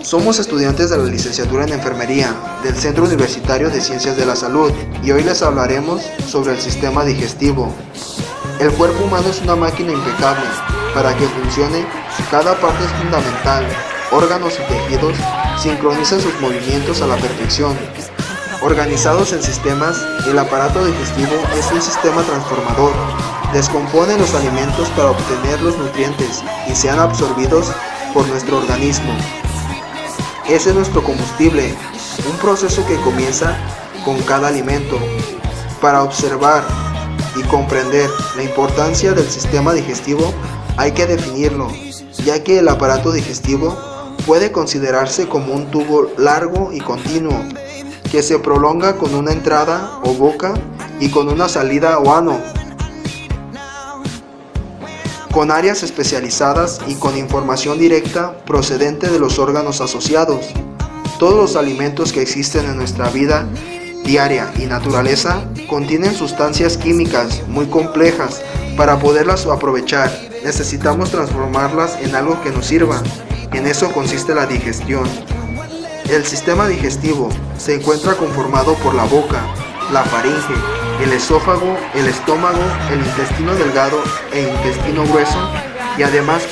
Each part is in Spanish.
Somos estudiantes de la licenciatura en Enfermería del Centro Universitario de Ciencias de la Salud y hoy les hablaremos sobre el sistema digestivo. El cuerpo humano es una máquina impecable. Para que funcione, cada parte es fundamental. Órganos y tejidos sincronizan sus movimientos a la perfección. Organizados en sistemas, el aparato digestivo es un sistema transformador. Descompone los alimentos para obtener los nutrientes y sean absorbidos por nuestro organismo. Ese es nuestro combustible, un proceso que comienza con cada alimento. Para observar y comprender la importancia del sistema digestivo, hay que definirlo, ya que el aparato digestivo puede considerarse como un tubo largo y continuo, que se prolonga con una entrada o boca y con una salida o ano, con áreas especializadas y con información directa procedente de los órganos asociados. Todos los alimentos que existen en nuestra vida diaria y naturaleza contienen sustancias químicas muy complejas. Para poderlas aprovechar, necesitamos transformarlas en algo que nos sirva. En eso consiste la digestión. El sistema digestivo se encuentra conformado por la boca, la faringe, el esófago, el estómago, el intestino delgado e intestino grueso, y además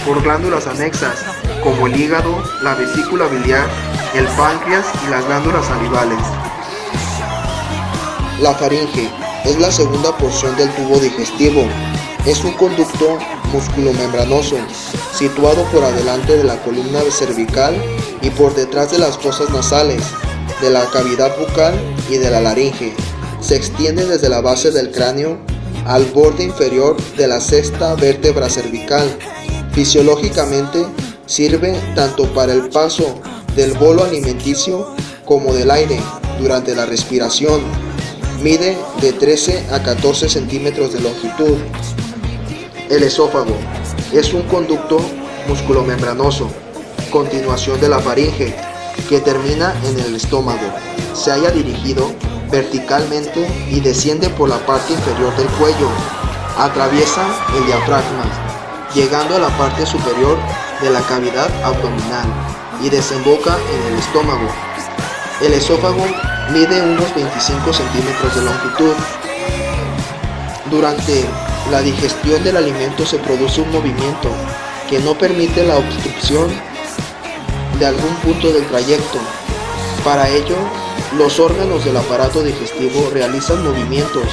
por glándulas anexas como el hígado, la vesícula biliar, el páncreas y las glándulas salivales. La faringe es la segunda porción del tubo digestivo. Es un conducto musculomembranoso situado por adelante de la columna cervical y por detrás de las fosas nasales, de la cavidad bucal y de la laringe. Se extiende desde la base del cráneo al borde inferior de la sexta vértebra cervical. Fisiológicamente sirve tanto para el paso del bolo alimenticio como del aire durante la respiración. Mide de 13 a 14 centímetros de longitud. El esófago es un conducto musculomembranoso, continuación de la faringe, que termina en el estómago. Se halla dirigido verticalmente y desciende por la parte inferior del cuello. Atraviesa el diafragma, llegando a la parte superior de la cavidad abdominal y desemboca en el estómago. El esófago mide unos 25 centímetros de longitud. Durante la digestión del alimento se produce un movimiento que no permite la obstrucción de algún punto del trayecto. Para ello, los órganos del aparato digestivo realizan movimientos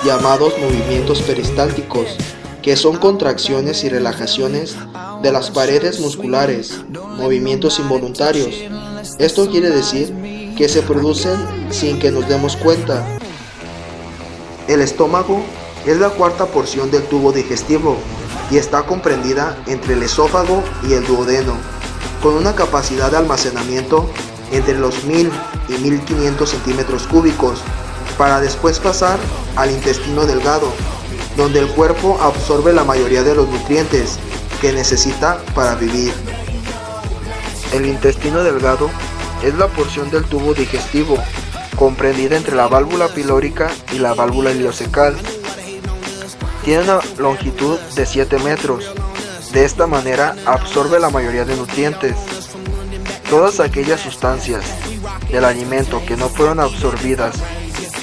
llamados movimientos peristálticos, que son contracciones y relajaciones de las paredes musculares, movimientos involuntarios. Esto quiere decir que se producen sin que nos demos cuenta. El estómago es la cuarta porción del tubo digestivo y está comprendida entre el esófago y el duodeno, con una capacidad de almacenamiento entre los 1000 y 1500 centímetros cúbicos, para después pasar al intestino delgado, donde el cuerpo absorbe la mayoría de los nutrientes que necesita para vivir. El intestino delgado es la porción del tubo digestivo comprendida entre la válvula pilórica y la válvula ileocecal. Tiene una longitud de 7 metros. De esta manera absorbe la mayoría de nutrientes. Todas aquellas sustancias del alimento que no fueron absorbidas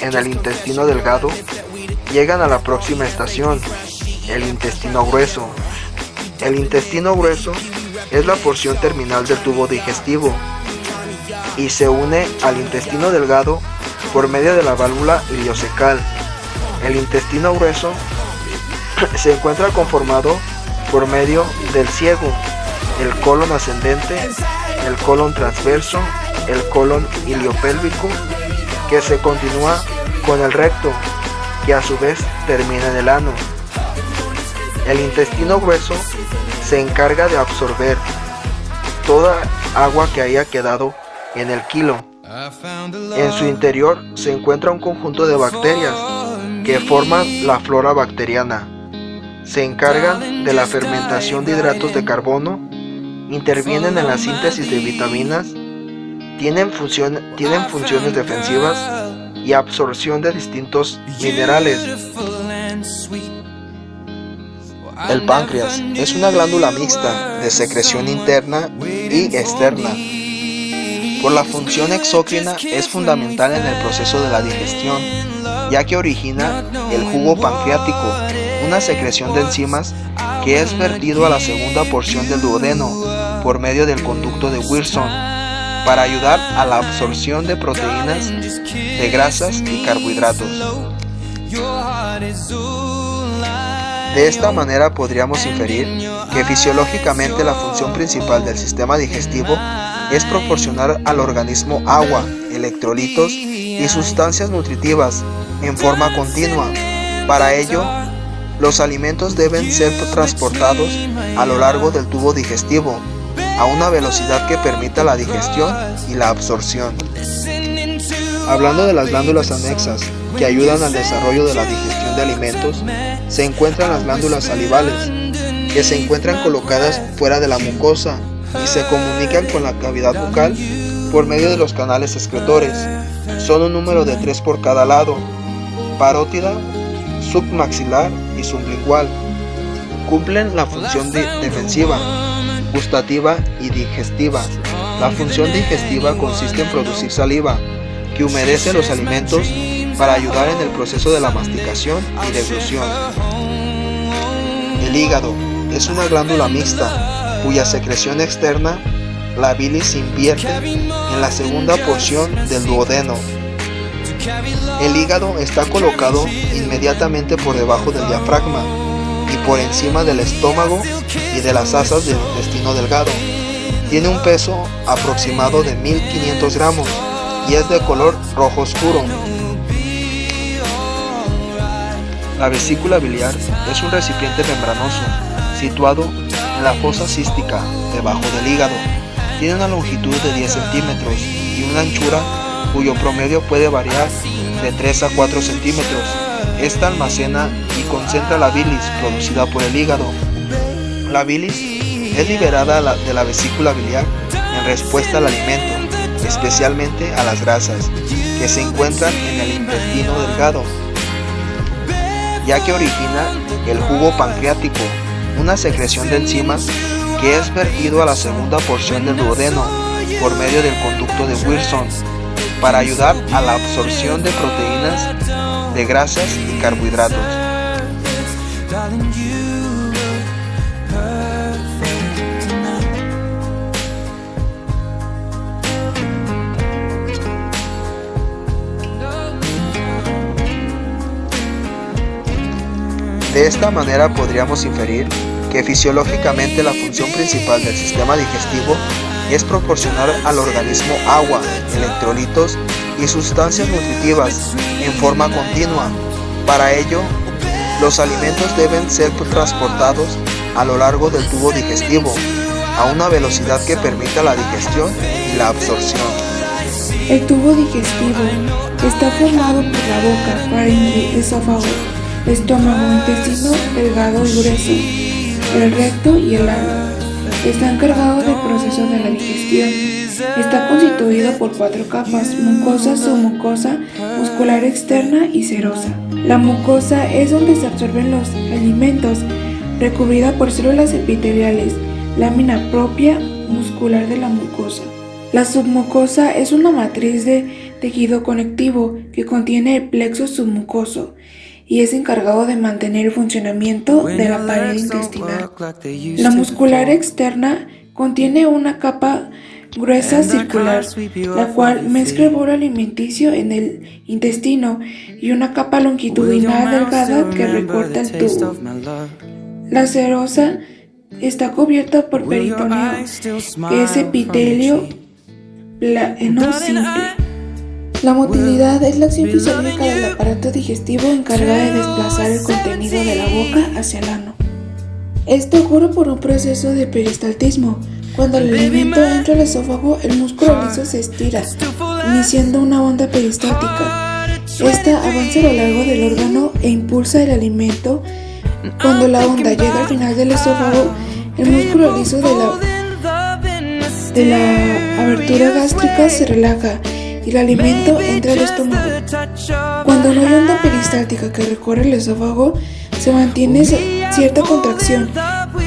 en el intestino delgado llegan a la próxima estación, el intestino grueso. El intestino grueso es la porción terminal del tubo digestivo y se une al intestino delgado por medio de la válvula ileocecal. El intestino grueso se encuentra conformado por medio del ciego, el colon ascendente, el colon transverso, el colon iliopélvico, que se continúa con el recto, que a su vez termina en el ano. El intestino grueso se encarga de absorber toda agua que haya quedado en el quilo. En su interior se encuentra un conjunto de bacterias que forman la flora bacteriana. Se encargan de la fermentación de hidratos de carbono, intervienen en la síntesis de vitaminas, tienen funciones defensivas y absorción de distintos minerales. El páncreas es una glándula mixta de secreción interna y externa. Por la función exócrina es fundamental en el proceso de la digestión, ya que origina el jugo pancreático, una secreción de enzimas que es vertido a la segunda porción del duodeno por medio del conducto de Wilson para ayudar a la absorción de proteínas, de grasas y carbohidratos. De esta manera podríamos inferir que fisiológicamente la función principal del sistema digestivo es proporcionar al organismo agua, electrolitos y sustancias nutritivas en forma continua. Para ello, los alimentos deben ser transportados a lo largo del tubo digestivo a una velocidad que permita la digestión y la absorción. Hablando de las glándulas anexas que ayudan al desarrollo de la digestión de alimentos, se encuentran las glándulas salivales, que se encuentran colocadas fuera de la mucosa y se comunican con la cavidad bucal por medio de los canales excretores. Son un número de 3 por cada lado: parótida, submaxilar y sublingual. Cumplen la función defensiva, gustativa y digestiva. La función digestiva consiste en producir saliva, que humedece los alimentos para ayudar en el proceso de la masticación y deglución. El hígado es una glándula mixta, cuya secreción externa, la bilis, se invierte en la segunda porción del duodeno. El hígado está colocado inmediatamente por debajo del diafragma y por encima del estómago y de las asas del intestino delgado. Tiene un peso aproximado de 1500 gramos y es de color rojo oscuro. La vesícula biliar es un recipiente membranoso situado en la fosa cística debajo del hígado. Tiene una longitud de 10 centímetros y una anchura cuyo promedio puede variar de 3 a 4 centímetros. Esta almacena y concentra la bilis producida por el hígado. La bilis es liberada de la vesícula biliar en respuesta al alimento, especialmente a las grasas, que se encuentran en el intestino delgado, ya que origina el jugo pancreático, una secreción de enzimas que es vertido a la segunda porción del duodeno por medio del conducto de Wilson para ayudar a la absorción de proteínas, de grasas y carbohidratos. De esta manera podríamos inferir que fisiológicamente la función principal del sistema digestivo es proporcionar al organismo agua, electrolitos y sustancias nutritivas en forma continua. Para ello, los alimentos deben ser transportados a lo largo del tubo digestivo a una velocidad que permita la digestión y la absorción. El tubo digestivo está formado por la boca, faringe, esófago, estómago, intestino delgado y grueso, el recto y el ano. Está encargado del proceso de la digestión. Está constituido por 4 capas: mucosa, submucosa, muscular externa y serosa. La mucosa es donde se absorben los alimentos, recubrida por células epiteliales, lámina propia muscular de la mucosa. La submucosa es una matriz de tejido conectivo que contiene el plexo submucoso y es encargado de mantener el funcionamiento de la pared intestinal. La muscular externa contiene una capa gruesa circular, la cual mezcla el bolo alimenticio en el intestino, y una capa longitudinal delgada que recorta el tubo. La serosa está cubierta por peritoneo, que es epitelio plano simple. La motilidad es la acción fisiológica del aparato digestivo encargada de desplazar el contenido de la boca hacia el ano. Esto ocurre por un proceso de peristaltismo. Cuando el alimento entra al esófago, el músculo liso se estira, iniciando una onda peristáltica. Esta avanza a lo largo del órgano e impulsa el alimento. Cuando la onda llega al final del esófago, el músculo liso de la abertura gástrica se relaja y el alimento entra al estómago. Cuando no hay onda peristáltica que recorre el esófago, se mantiene cierta contracción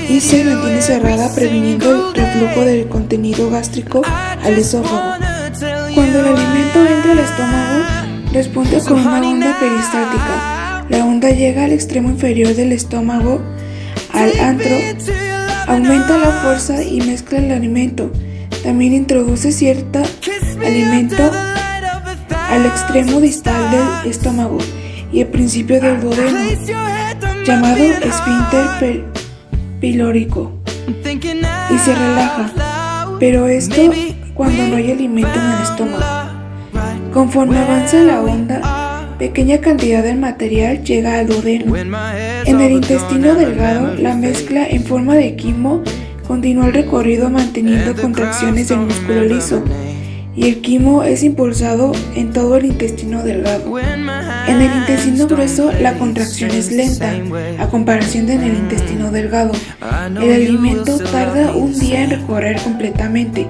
y se mantiene cerrada, previniendo el reflujo del contenido gástrico al esófago. Cuando el alimento entra al estómago, responde con una onda peristática. La onda llega al extremo inferior del estómago, al antro, aumenta la fuerza y mezcla el alimento. También introduce cierto alimento al extremo distal del estómago y el principio del duodeno, llamado esfínter pilórico, y se relaja, pero esto cuando no hay alimento en el estómago. Conforme avanza la onda, pequeña cantidad de material llega al duodeno. En el intestino delgado, la mezcla en forma de quimo continúa el recorrido manteniendo contracciones del músculo liso, y el quimo es impulsado en todo el intestino delgado. En el intestino grueso la contracción es lenta, a comparación de en el intestino delgado. El alimento tarda un día en recorrer completamente.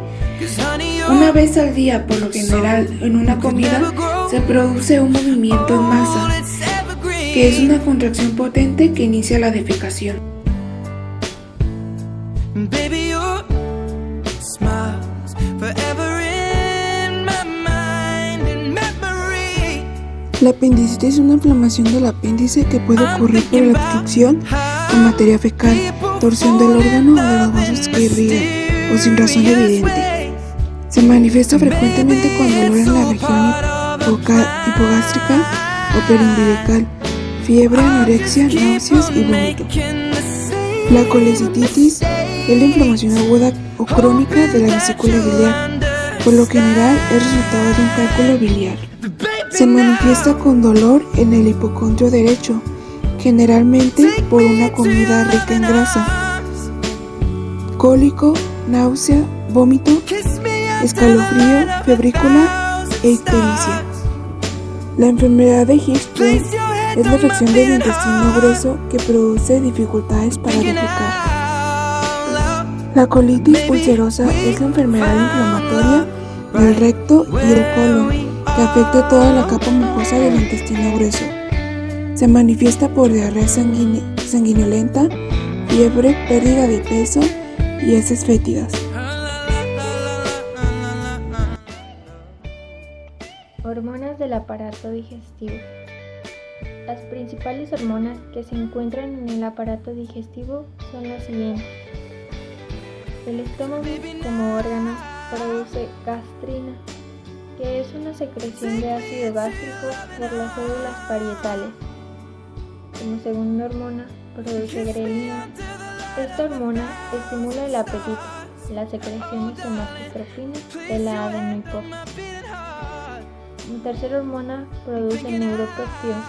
Una vez al día, por lo general, en una comida, se produce un movimiento en masa, que es una contracción potente que inicia la defecación. La apendicitis es una inflamación del apéndice que puede ocurrir por la obstrucción con materia fecal, torsión del órgano o de los vasos que irrigan, o sin razón evidente. Se manifiesta frecuentemente con dolor en la región hipogástrica o periumbilical, fiebre, anorexia, náuseas y vómito. La colecititis es la inflamación aguda o crónica de la vesícula biliar. Por lo general es resultado de un cálculo biliar. Se manifiesta con dolor en el hipocondrio derecho, generalmente por una comida rica en grasa, cólico, náusea, vómito, escalofrío, febrícula e ictericia. La enfermedad de Hirschsprung es la afección del intestino grueso que produce dificultades para defecar. La colitis ulcerosa es la enfermedad inflamatoria del recto y el colon que afecta toda la capa mucosa del intestino grueso. Se manifiesta por diarrea sanguinolenta, fiebre, pérdida de peso y heces fétidas. Hormonas del aparato digestivo. Las principales hormonas que se encuentran en el aparato digestivo son las siguientes. El estómago como órgano produce gastrina, que es una secreción de ácido gástrico por las células parietales. Como segunda hormona produce grelina. Esta hormona estimula el apetito, la secreción de somatotropina de la adenohipófisis. Como tercera hormona produce neuropéptidos,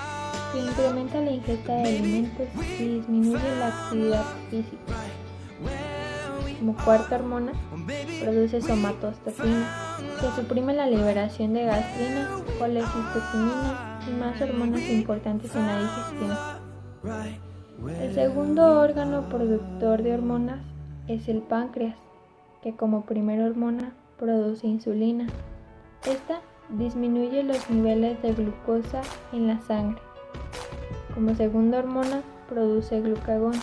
que incrementa la ingesta de alimentos y disminuye la actividad física. Como cuarta hormona, produce somatostatinas, que suprime la liberación de gastrina, colecistocinina y más hormonas importantes en la digestión. El segundo órgano productor de hormonas es el páncreas, que como primera hormona produce insulina. Esta disminuye los niveles de glucosa en la sangre. Como segunda hormona produce glucagón,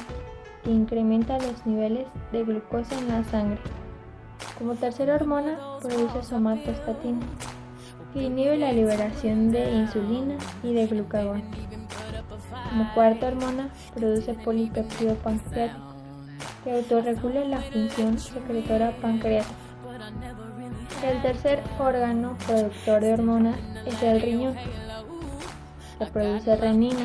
que incrementa los niveles de glucosa en la sangre. Como tercera hormona produce somatostatina, que inhibe la liberación de insulina y de glucagón. Como cuarta hormona produce polipéptido pancreático, que autorregula la función secretora pancreática. El tercer órgano productor de hormonas es el riñón, que produce renina.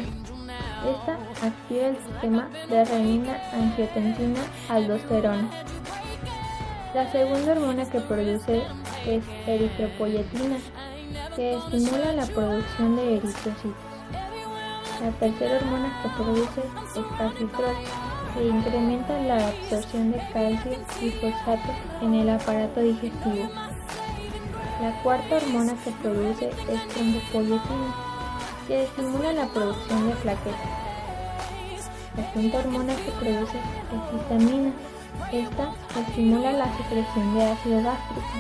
Esta activa el sistema de renina-angiotensina-aldosterona. La segunda hormona que produce es eritropoyetina, que estimula la producción de eritrocitos. La tercera hormona que produce es calcitrol, que incrementa la absorción de calcio y fosfato en el aparato digestivo. La cuarta hormona que produce es trombopoyetina, que estimula la producción de plaquetas. La quinta hormona que produce es histamina. Esta estimula la secreción de ácido gástrico.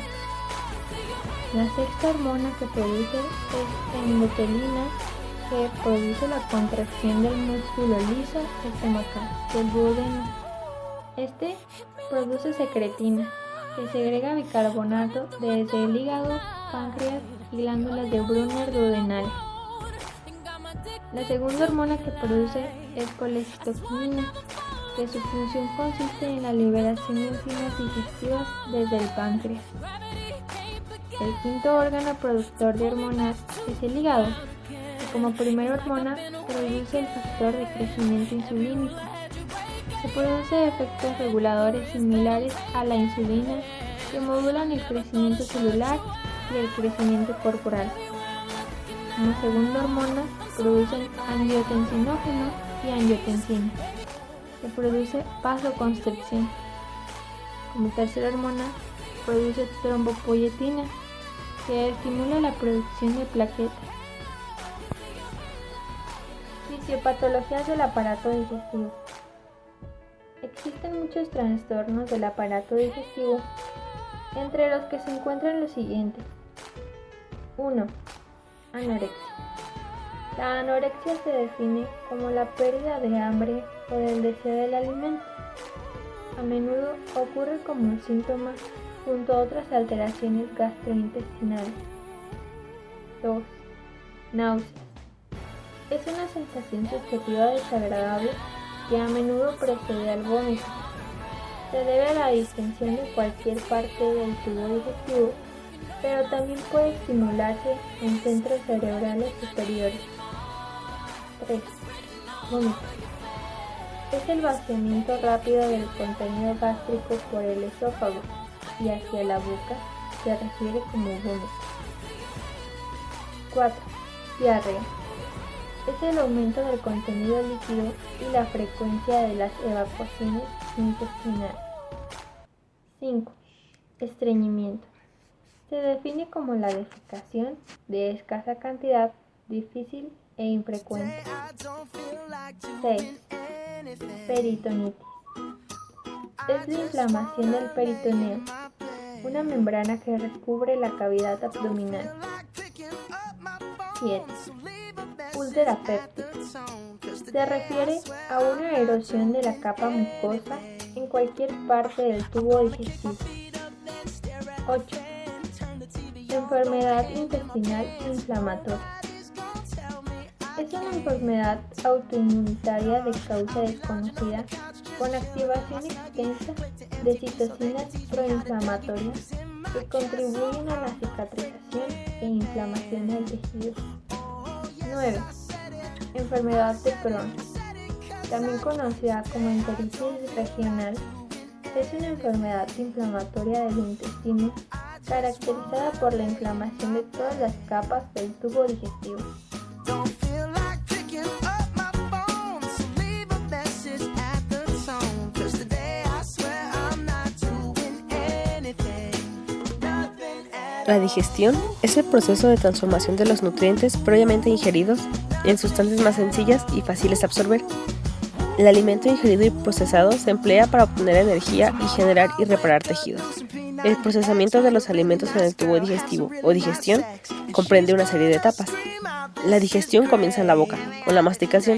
La sexta hormona que produce es endotelina, que que produce la contracción del músculo liso estomacal del duodeno. Este produce secretina, que segrega bicarbonato desde el hígado, páncreas y glándulas de Brunner duodenales. La segunda hormona que produce es colecitoquinina, que su función consiste en la liberación de enzimas digestivas desde el páncreas. El quinto órgano productor de hormonas es el hígado, que como primera hormona produce el factor de crecimiento insulínico. Se produce efectos reguladores similares a la insulina que modulan el crecimiento celular y el crecimiento corporal. Como segunda hormona producen angiotensinógeno y angiotensina. Se produce vasoconstricción. Como tercera hormona produce trombopoyetina, que estimula la producción de plaquetas. Fisiopatologías del aparato digestivo. Existen muchos trastornos del aparato digestivo, entre los que se encuentran los siguientes. 1. Anorexia. La anorexia se define como la pérdida de hambre o del deseo del alimento. A menudo ocurre como síntoma junto a otras alteraciones gastrointestinales. 2. Náuseas. Es una sensación subjetiva desagradable que a menudo precede al vómito. Se debe a la distensión de cualquier parte del tubo digestivo, pero también puede estimularse en centros cerebrales superiores. 3. Vómito. Es el vaciamiento rápido del contenido gástrico por el esófago y hacia la boca se refiere como vómito. 4. Diarrea. Es el aumento del contenido líquido y la frecuencia de las evacuaciones intestinales. 5. Estreñimiento. Se define como la defecación de escasa cantidad, difícil e infrecuente. 6. Peritonitis. Es la inflamación del peritoneo, una membrana que recubre la cavidad abdominal. 7. Úlcera péptica. Se refiere a una erosión de la capa mucosa en cualquier parte del tubo digestivo. 8. Enfermedad intestinal inflamatoria. Es una enfermedad autoinmunitaria de causa desconocida con activación extensa de citocinas proinflamatorias que contribuyen a la cicatrización e inflamación del tejido. 9. Enfermedad de Crohn, también conocida como enteritis regional, es una enfermedad inflamatoria del intestino caracterizada por la inflamación de todas las capas del tubo digestivo. La digestión es el proceso de transformación de los nutrientes previamente ingeridos en sustancias más sencillas y fáciles de absorber. El alimento ingerido y procesado se emplea para obtener energía y generar y reparar tejidos. El procesamiento de los alimentos en el tubo digestivo o digestión comprende una serie de etapas. La digestión comienza en la boca, con la masticación,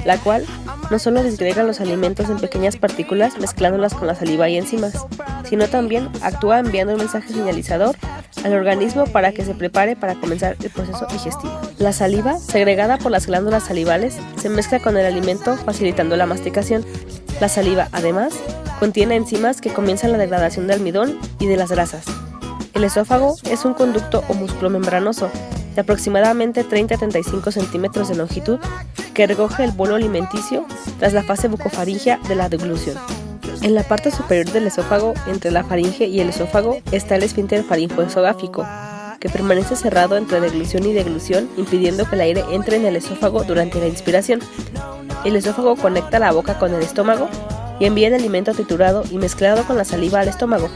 la cual no solo disgrega los alimentos en pequeñas partículas mezclándolas con la saliva y enzimas, sino también actúa enviando un mensaje señalizador al organismo para que se prepare para comenzar el proceso digestivo. La saliva, segregada por las glándulas salivales, se mezcla con el alimento facilitando la masticación. La saliva, además, contiene enzimas que comienzan la degradación del almidón y de las grasas. El esófago es un conducto o músculo membranoso de aproximadamente 30 a 35 centímetros de longitud que recoge el bolo alimenticio tras la fase bucofaringea de la deglución. En la parte superior del esófago, entre la faringe y el esófago, está el esfínter faringoesogáfico, que permanece cerrado entre deglución y deglución, impidiendo que el aire entre en el esófago durante la inspiración. El esófago conecta la boca con el estómago y envía el alimento triturado y mezclado con la saliva al estómago.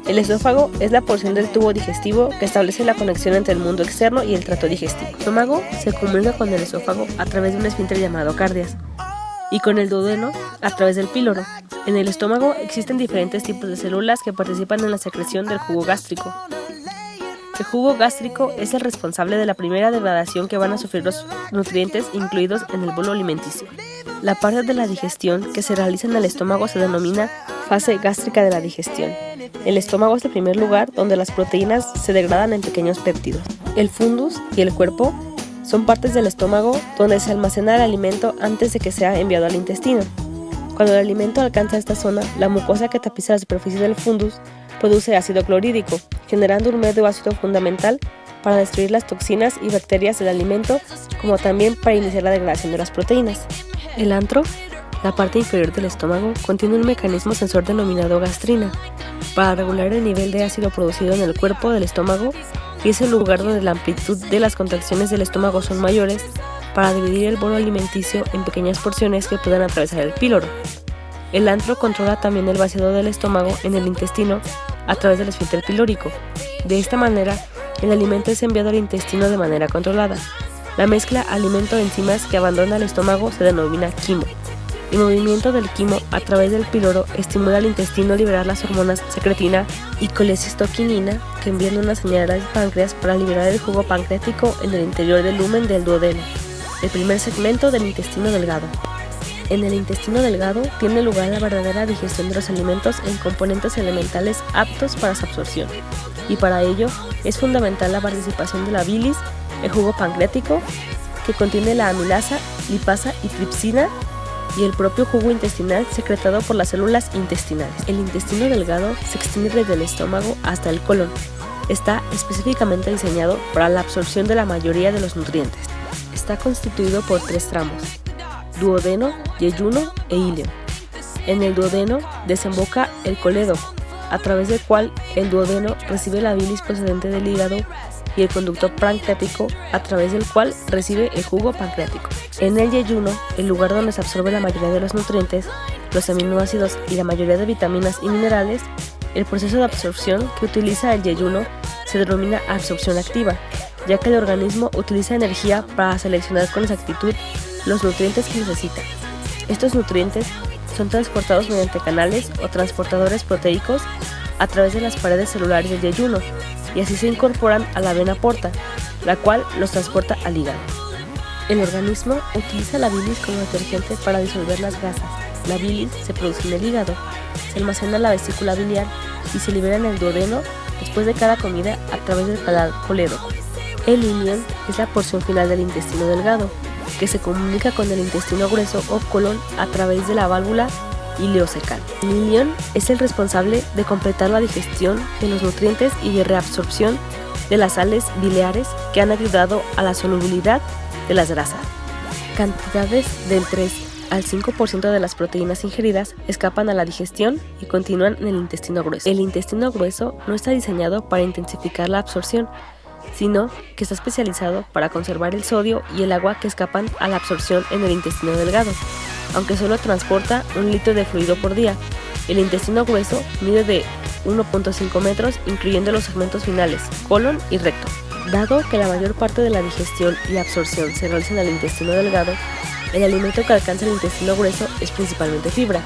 El esófago es la porción del tubo digestivo que establece la conexión entre el mundo externo y el tracto digestivo. El estómago se comunica con el esófago a través de un esfínter llamado cardias y con el duodeno a través del píloro. En el estómago existen diferentes tipos de células que participan en la secreción del jugo gástrico. El jugo gástrico es el responsable de la primera degradación que van a sufrir los nutrientes incluidos en el bolo alimenticio. La parte de la digestión que se realiza en el estómago se denomina fase gástrica de la digestión. El estómago es el primer lugar donde las proteínas se degradan en pequeños péptidos. El fundus y el cuerpo son partes del estómago donde se almacena el alimento antes de que sea enviado al intestino. Cuando el alimento alcanza esta zona, la mucosa que tapiza la superficie del fundus produce ácido clorhídrico, generando un medio ácido fundamental para destruir las toxinas y bacterias del alimento, como también para iniciar la degradación de las proteínas. El antro, la parte inferior del estómago, contiene un mecanismo sensor denominado gastrina, para regular el nivel de ácido producido en el cuerpo del estómago, y es el lugar donde la amplitud de las contracciones del estómago son mayores para dividir el bolo alimenticio en pequeñas porciones que puedan atravesar el píloro. El antro controla también el vaciado del estómago en el intestino a través del esfínter pilórico. De esta manera, el alimento es enviado al intestino de manera controlada. La mezcla alimento-enzimas que abandona el estómago se denomina quimo. El movimiento del quimo a través del píloro estimula al intestino a liberar las hormonas secretina y colecistoquinina, que envían una señal al páncreas para liberar el jugo pancreático en el interior del lumen del duodeno, el primer segmento del intestino delgado. En el intestino delgado tiene lugar la verdadera digestión de los alimentos en componentes elementales aptos para su absorción, y para ello es fundamental la participación de la bilis, el jugo pancreático, que contiene la amilasa, lipasa y tripsina, y el propio jugo intestinal secretado por las células intestinales. El intestino delgado se extiende desde el estómago hasta el colon. Está específicamente diseñado para la absorción de la mayoría de los nutrientes. Está constituido por 3 tramos: duodeno, yeyuno e ilion. En el duodeno desemboca el colédoco, a través del cual el duodeno recibe la bilis procedente del hígado, y el conducto pancreático, a través del cual recibe el jugo pancreático. En el yeyuno, el lugar donde se absorbe la mayoría de los nutrientes, los aminoácidos y la mayoría de vitaminas y minerales, el proceso de absorción que utiliza el yeyuno se denomina absorción activa, ya que el organismo utiliza energía para seleccionar con exactitud los nutrientes que necesita. Estos nutrientes son transportados mediante canales o transportadores proteicos a través de las paredes celulares del yeyuno, y así se incorporan a la vena porta, la cual los transporta al hígado. El organismo utiliza la bilis como detergente para disolver las grasas. La bilis se produce en el hígado, se almacena en la vesícula biliar y se libera en el duodeno después de cada comida a través del colédoco. El ilion es la porción final del intestino delgado, que se comunica con el intestino grueso o colon a través de la válvula ileocecal. El ilion es el responsable de completar la digestión de los nutrientes y de reabsorción de las sales biliares que han ayudado a la solubilidad de las grasas. Cantidades del 3 al 5% de las proteínas ingeridas escapan a la digestión y continúan en el intestino grueso. El intestino grueso no está diseñado para intensificar la absorción, sino que está especializado para conservar el sodio y el agua que escapan a la absorción en el intestino delgado. Aunque solo transporta 1 litro de fluido por día, el intestino grueso mide de 1.5 metros, incluyendo los segmentos finales, colon y recto. Dado que la mayor parte de la digestión y absorción se realiza en el intestino delgado, el alimento que alcanza el intestino grueso es principalmente fibra.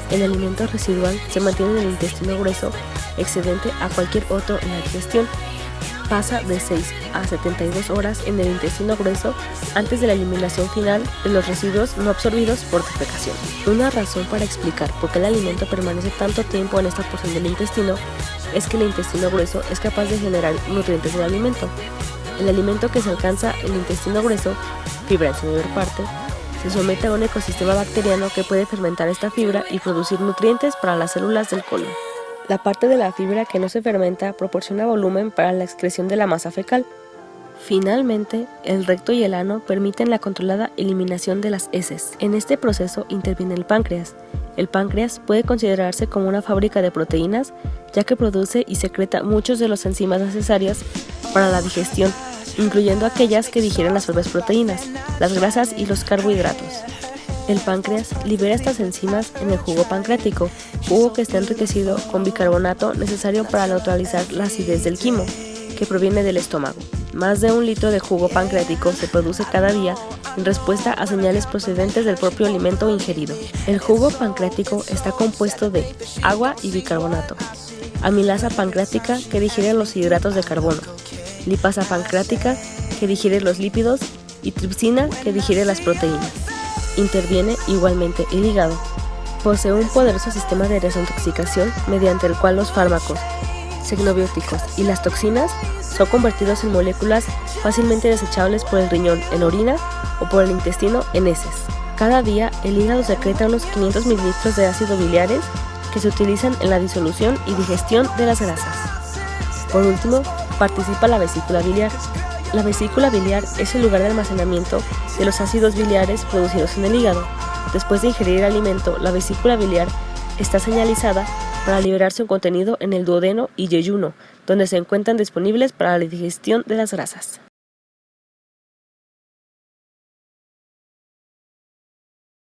El alimento residual se mantiene en el intestino grueso, excedente a cualquier otro en la digestión. Pasa de 6 a 72 horas en el intestino grueso antes de la eliminación final de los residuos no absorbidos por defecación. Una razón para explicar por qué el alimento permanece tanto tiempo en esta porción del intestino es que el intestino grueso es capaz de generar nutrientes del alimento. El alimento que se alcanza en el intestino grueso, fibra en su mayor parte, se somete a un ecosistema bacteriano que puede fermentar esta fibra y producir nutrientes para las células del colon. La parte de la fibra que no se fermenta proporciona volumen para la excreción de la masa fecal. Finalmente, el recto y el ano permiten la controlada eliminación de las heces. En este proceso interviene el páncreas. El páncreas puede considerarse como una fábrica de proteínas, ya que produce y secreta muchos de las enzimas necesarias para la digestión, incluyendo aquellas que digieren las propias proteínas, las grasas y los carbohidratos. El páncreas libera estas enzimas en el jugo pancreático, jugo que está enriquecido con bicarbonato necesario para neutralizar la acidez del quimo, que proviene del estómago. Más de 1 litro de jugo pancreático se produce cada día en respuesta a señales procedentes del propio alimento ingerido. El jugo pancreático está compuesto de agua y bicarbonato, amilasa pancreática que digiere los hidratos de carbono, lipasa pancreática, que digiere los lípidos, y tripsina, que digiere las proteínas. Interviene igualmente el hígado. Posee un poderoso sistema de desintoxicación mediante el cual los fármacos, xenobióticos y las toxinas son convertidos en moléculas fácilmente desechables por el riñón en orina o por el intestino en heces. Cada día el hígado secreta unos 500 mililitros de ácido biliares que se utilizan en la disolución y digestión de las grasas. Por último, participa la vesícula biliar. La vesícula biliar es el lugar de almacenamiento de los ácidos biliares producidos en el hígado. Después de ingerir el alimento, la vesícula biliar está señalizada para liberar su contenido en el duodeno y yeyuno, donde se encuentran disponibles para la digestión de las grasas.